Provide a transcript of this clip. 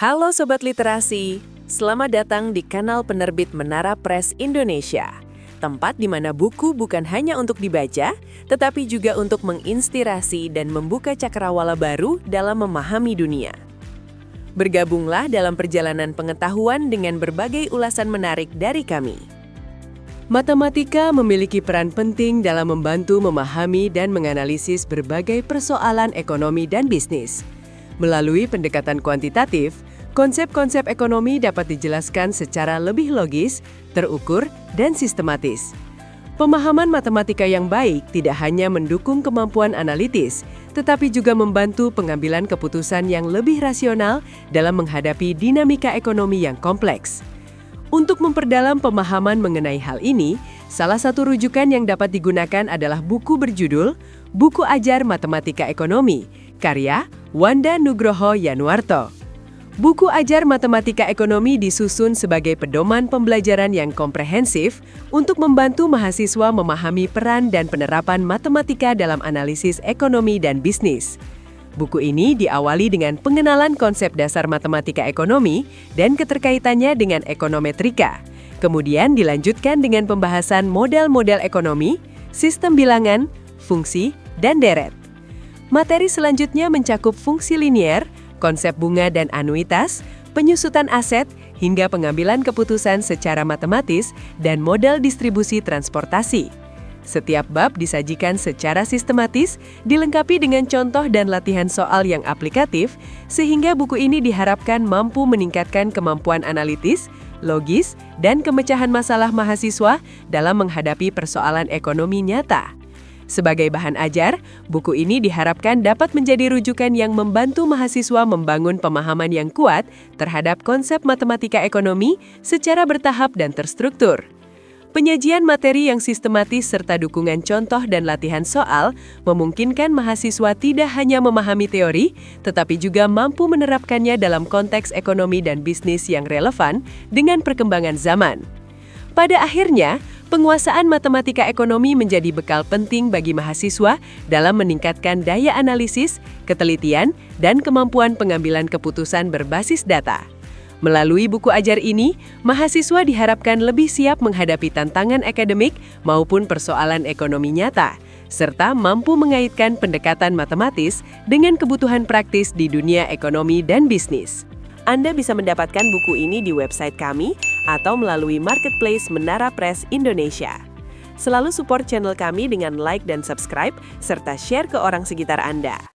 Halo Sobat Literasi, selamat datang di kanal penerbit Menara Press Indonesia. Tempat di mana buku bukan hanya untuk dibaca, tetapi juga untuk menginspirasi dan membuka cakrawala baru dalam memahami dunia. Bergabunglah dalam perjalanan pengetahuan dengan berbagai ulasan menarik dari kami. Matematika memiliki peran penting dalam membantu memahami dan menganalisis berbagai persoalan ekonomi dan bisnis. Melalui pendekatan kuantitatif, konsep-konsep ekonomi dapat dijelaskan secara lebih logis, terukur, dan sistematis. Pemahaman matematika yang baik tidak hanya mendukung kemampuan analitis, tetapi juga membantu pengambilan keputusan yang lebih rasional dalam menghadapi dinamika ekonomi yang kompleks. Untuk memperdalam pemahaman mengenai hal ini, salah satu rujukan yang dapat digunakan adalah buku berjudul Buku Ajar Matematika Ekonomi, karya Wanda Nugroho Yanuarto. Buku Ajar Matematika Ekonomi disusun sebagai pedoman pembelajaran yang komprehensif untuk membantu mahasiswa memahami peran dan penerapan matematika dalam analisis ekonomi dan bisnis. Buku ini diawali dengan pengenalan konsep dasar matematika ekonomi dan keterkaitannya dengan ekonometrika. Kemudian dilanjutkan dengan pembahasan model-model ekonomi, sistem bilangan, fungsi, dan deret. Materi selanjutnya mencakup fungsi linier, konsep bunga dan anuitas, penyusutan aset, hingga pengambilan keputusan secara matematis dan model distribusi transportasi. Setiap bab disajikan secara sistematis, dilengkapi dengan contoh dan latihan soal yang aplikatif, sehingga buku ini diharapkan mampu meningkatkan kemampuan analitis, logis, dan pemecahan masalah mahasiswa dalam menghadapi persoalan ekonomi nyata. Sebagai bahan ajar, buku ini diharapkan dapat menjadi rujukan yang membantu mahasiswa membangun pemahaman yang kuat terhadap konsep matematika ekonomi secara bertahap dan terstruktur. Penyajian materi yang sistematis serta dukungan contoh dan latihan soal memungkinkan mahasiswa tidak hanya memahami teori, tetapi juga mampu menerapkannya dalam konteks ekonomi dan bisnis yang relevan dengan perkembangan zaman. Pada akhirnya, penguasaan matematika ekonomi menjadi bekal penting bagi mahasiswa dalam meningkatkan daya analisis, ketelitian, dan kemampuan pengambilan keputusan berbasis data. Melalui buku ajar ini, mahasiswa diharapkan lebih siap menghadapi tantangan akademik maupun persoalan ekonomi nyata, serta mampu mengaitkan pendekatan matematis dengan kebutuhan praktis di dunia ekonomi dan bisnis. Anda bisa mendapatkan buku ini di website kami atau melalui marketplace Menara Press Indonesia. Selalu support channel kami dengan like dan subscribe, serta share ke orang sekitar Anda.